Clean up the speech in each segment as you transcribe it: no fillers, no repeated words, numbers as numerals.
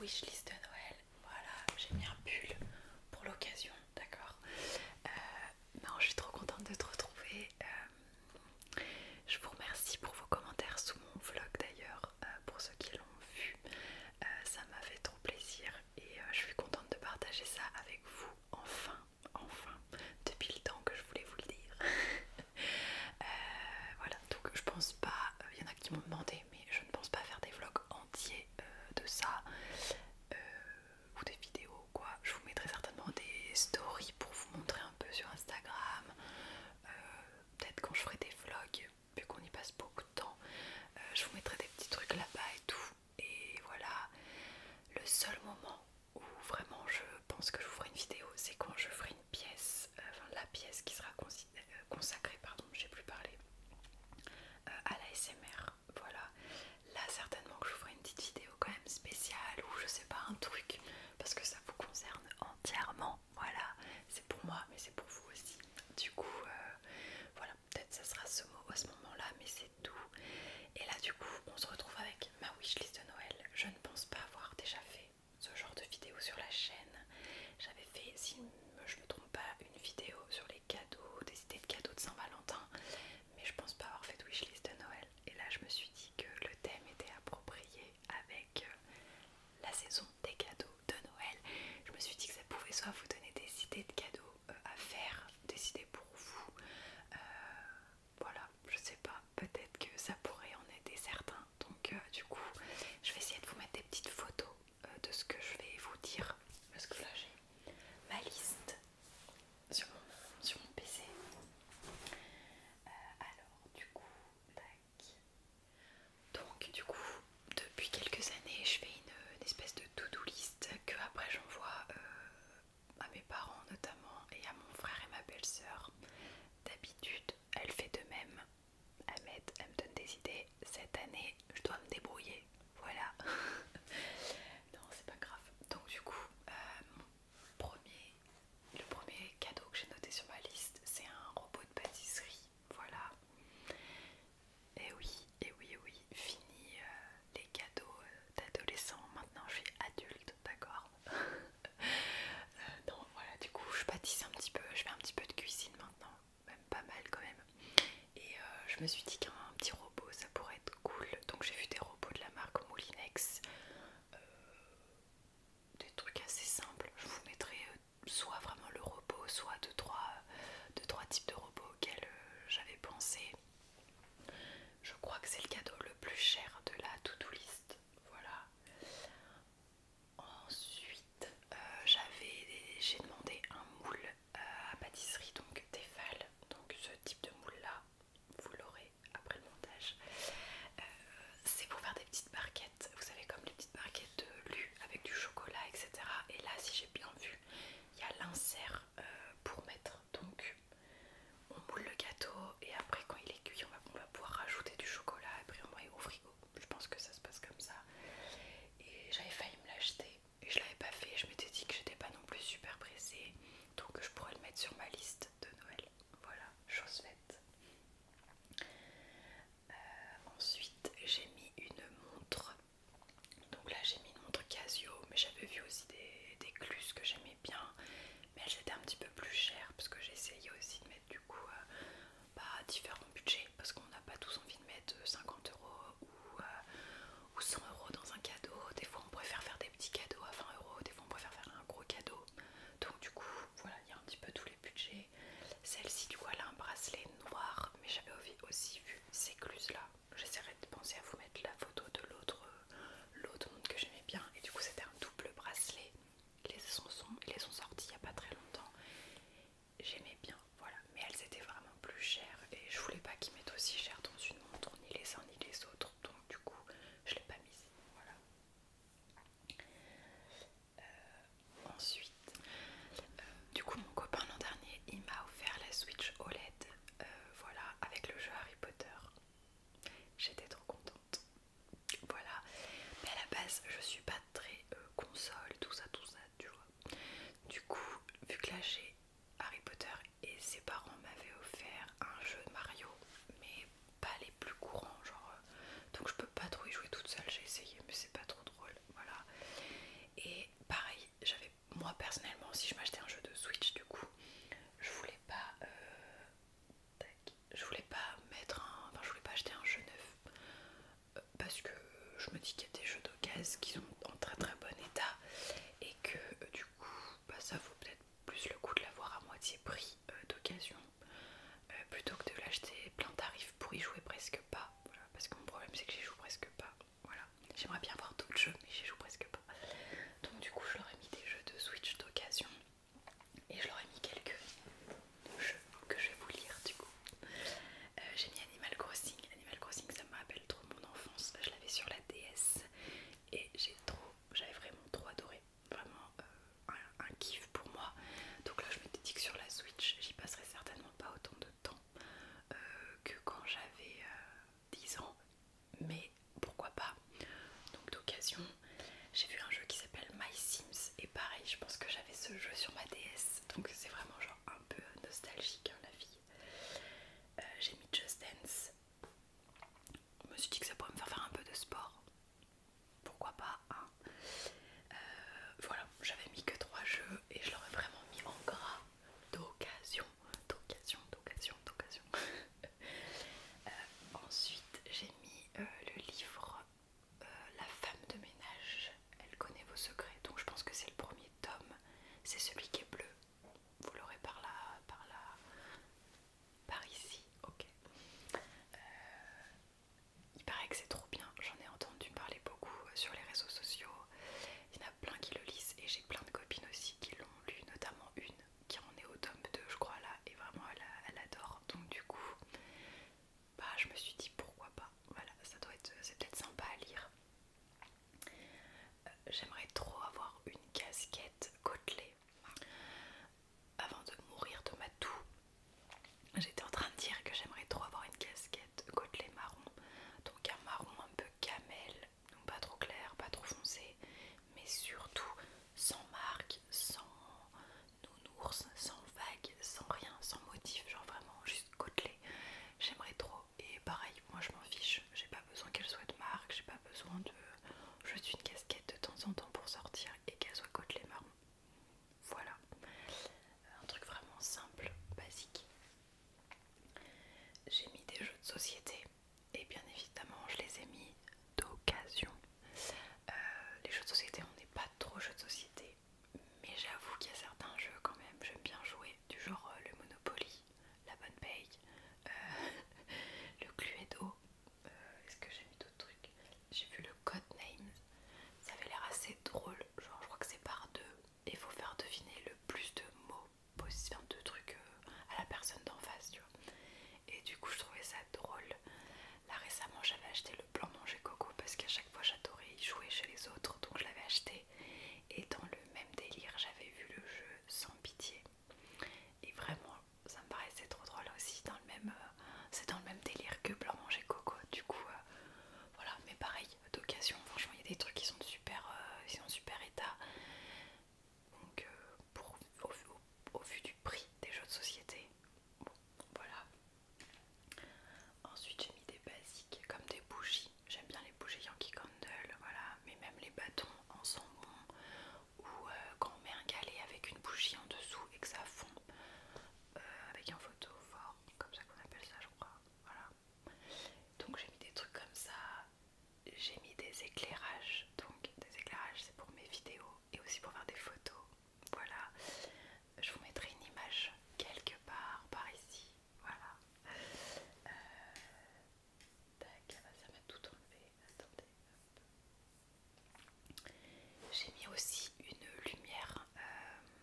wishlist de Noël. Voilà, j'ai mis un pull pour l'occasion, d'accord. Non, je suis trop contente de te retrouver. Je vous remercie pour vos commentaires sous mon vlog d'ailleurs, pour ceux qui l'ont vu. Ça m'a fait trop plaisir et je suis contente de partager ça avec vous. Enfin, depuis le temps que je voulais vous le dire. Voilà, donc je pense pas, il y en a qui m'ont demandé, mais je ne pense pas faire des vlogs entiers de ça, ou des vidéos quoi. Je vous mettrai certainement des stories pour vous montrer un peu sur Instagram, peut-être quand je ferai des vlogs, vu qu'on y passe beaucoup de temps, je vous mettrai des petits trucs là-bas et tout. Et voilà, le seul moment où vraiment je pense que je vous ferai une vidéo, c'est quand je ferai une pièce, enfin la pièce qui sera consacrée, pardon, j'ai plus parlé, à l'ASMR. Voilà, là certainement que je vous ferai une petite vidéo quand même spéciale ou je sais pas, un truc, parce que ça vous concerne entièrement. Voilà, c'est pour moi mais c'est pour vous aussi. Du coup, voilà, peut-être ça sera à ce moment-là, mais c'est tout. Et là du coup, on se retrouve avec ma wishlist de Noël. Je ne pense pas avoir déjà fait ce genre de vidéo sur la chaîne. J'avais fait, si je me trompe pas, une vidéo sur les cadeaux, des idées de cadeaux de Saint-Valentin, mais je pense pas avoir fait de wishlist de Noël. Et là je me suis dit que le thème était approprié avec la saison des cadeaux de Noël. Je me suis dit que ça pouvait soit vous donner des idées de cadeaux à faire, des idées pour vous, voilà, je sais pas, peut-être que ça pourrait en aider certains. Donc du coup je vais essayer de vous mettre des petites photos de ce que je vais vous dire, parce que là j'ai ma liste sur mon PC. Alors du coup, tac. Donc du coup, depuis quelques années, je fais une espèce de to-do list que après j'envoie à mes parents notamment et à mon frère et ma belle-sœur. D'habitude, elle fait de même. Elle me donne des idées. Cette année, je dois me débrouiller. Voilà. Non, c'est pas grave. Donc du coup, le premier cadeau que j'ai noté sur ma liste, c'est un robot de pâtisserie. Voilà. Et oui, fini les cadeaux d'adolescent. Maintenant, je suis adulte, d'accord. Non, voilà, du coup, je pâtisse un petit peu. Je fais un petit peu de cuisine maintenant, même pas mal quand même. Et je me suis dit qu'un petit robot, ça pourrait être cool. Donc j'ai vu des robots de la marque Moulinex, des trucs assez simples. Je vous mettrai soit vraiment le robot, soit deux, trois types de robots auxquels j'avais pensé. Je crois que c'est le cadeau le plus cher de la to-do list. Voilà. Ensuite, j'ai demandé un moule à pâtisserie, donc Tefal. Donc ce type de moule là, vous l'aurez après j'ai mis des jeux de société et bien évidemment je les ai mis d'occasion. Les jeux de société, on n'est pas trop jeux de société, mais j'avoue qu'il y a certains jeux quand même, j'aime bien jouer, du genre le Monopoly, la bonne paye, le Cluedo. Est-ce que j'ai mis d'autres trucs? J'ai vu le Codenames, ça avait l'air assez drôle, genre je crois que c'est par deux et il faut faire deviner le plus de mots possible, de trucs à la personne d'en face, tu vois. Et du coup je trouvais ça drôle. Là récemment j'avais acheté le Blanc Manger Coco parce qu'à chaque fois j'adorais y jouer chez les autres, donc je l'avais acheté. Et dans le même délire j'avais vu le jeu Sans Pitié. Et vraiment ça me paraissait trop drôle aussi, dans le même, c'est dans le même délire que Blanc Manger Coco. Du coup voilà, mais pareil, d'occasion, franchement il y a des trucs qui sont de super, ils sont en super état. Donc au vu du prix des jeux de société, bon, voilà. Ensuite j'ai mis des basiques comme des bougies. J'aime bien les bougies Yankee Candle, voilà. Mais même les bâtons en saumon ou quand on met un galet avec une bougie en dessous et que ça fond avec un photophore, comme ça qu'on appelle ça je crois. Voilà. Donc j'ai mis des trucs comme ça. J'ai mis des éclairages. Donc des éclairages c'est pour mes vidéos et aussi pour faire des photos. Voilà. Je vous mettrai une image quelque part par ici. Voilà. Tac, ça m'a tout enlevé. Attendez. J'ai mis aussi une lumière.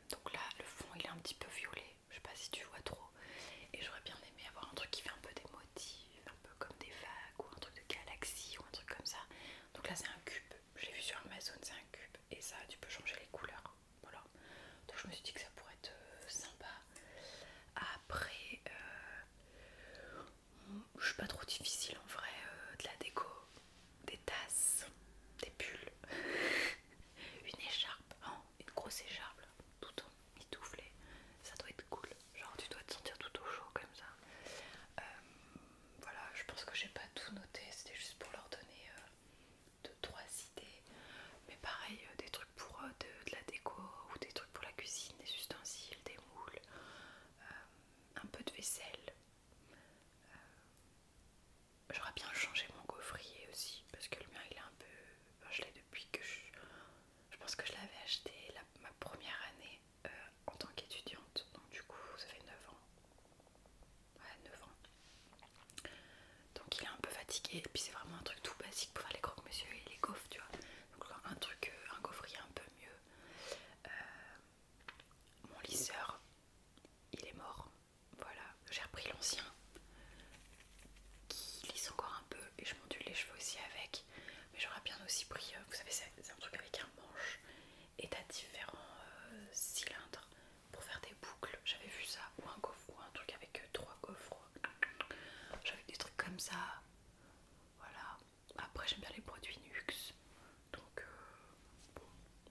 Donc là, le fond il est un petit peu violet. Je sais pas si tu vois trop. Et j'aurais bien aimé avoir un truc qui fait un peu des motifs, un peu comme des vagues ou un truc de galaxie ou un truc comme ça. Donc là, c'est un cube. Je l'ai vu sur Amazon, c'est un cube. Et ça, tu peux changer les couleurs. Voilà. Donc je me suis dit que ça pourrait être sympa. Après, je suis pas trop difficile en vrai, de la déco, des tasses, des pulls, une écharpe, oh, une grosse écharpe, là, tout mitouflé, ça doit être cool, genre tu dois te sentir tout au chaud comme ça. Voilà, je pense que j'ai pas tout noté, c'était juste pour leur donner 2-3 idées, mais pareil, des trucs pour de la déco ou des trucs pour la cuisine, des ustensiles, des moules, un peu de vaisselle. J'aurais bien changé mon gaufrier aussi parce que le mien il est un peu, enfin, je l'ai depuis que je pense que je l'avais acheté ma première année en tant qu'étudiante, donc du coup ça fait 9 ans. Ouais, 9 ans. Donc il est un peu fatigué et puis c'est vraiment un truc tout basique pour faire les croque-monsieur et les gaufres, tu vois. Donc un truc, un gaufrier un peu mieux. Mon lisseur, il est mort. Voilà, j'ai repris l'ancien qui lisse encore un peu et je m'ondule les cheveux aussi avec. Mais j'aurais bien aussi pris, vous savez, c'est un truc avec un manche et t'as différents cylindres pour faire des boucles. J'avais vu ça, ou un gaufre, ou un truc avec 3 gaufres. J'avais des trucs comme ça. Voilà. Après, j'aime bien les produits Nuxe. Donc, bon,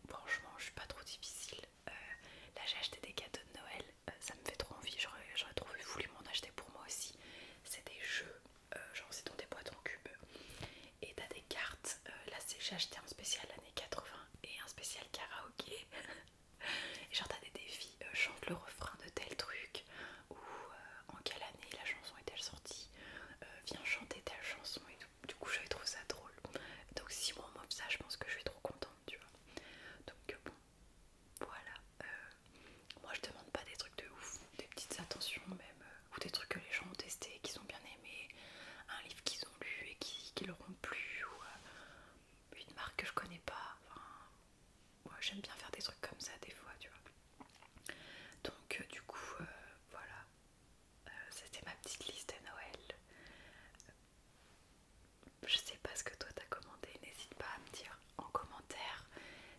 franchement, je suis pas trop difficile. Là, j'ai acheté des cadeaux de Noël. Ça me fait trop envie. J'aurais trop voulu m'en acheter pour moi aussi. C'est des jeux, genre c'est dans des boîtes en cube. Et t'as des cartes. Là, j'ai acheté un spécial années 80 et un spécial karaoké. Et genre, t'as des défis. Chante le refrain de tel truc. Ou en quelle année la chanson est-elle sortie. Viens chanter telle chanson et tout. Du coup, j'avais trouvé ça drôle. Donc, si moi on m'offre ça, je pense que je suis trop contente, tu vois. Donc, bon, voilà. Moi, je demande pas des trucs de ouf, des petites attentions même, ou des trucs que les gens ont testés, qu'ils ont bien aimé, un livre qu'ils ont lu et qui leur ont plu, ou une marque que je connais pas. Enfin, moi, j'aime bien faire des trucs comme ça des fois, tu vois. Donc, du coup, voilà. C'était ma petite liste à Noël. Je sais pas ce que toi t'as commandé, n'hésite pas à me dire en commentaire.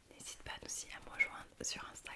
N'hésite pas aussi à me rejoindre sur Instagram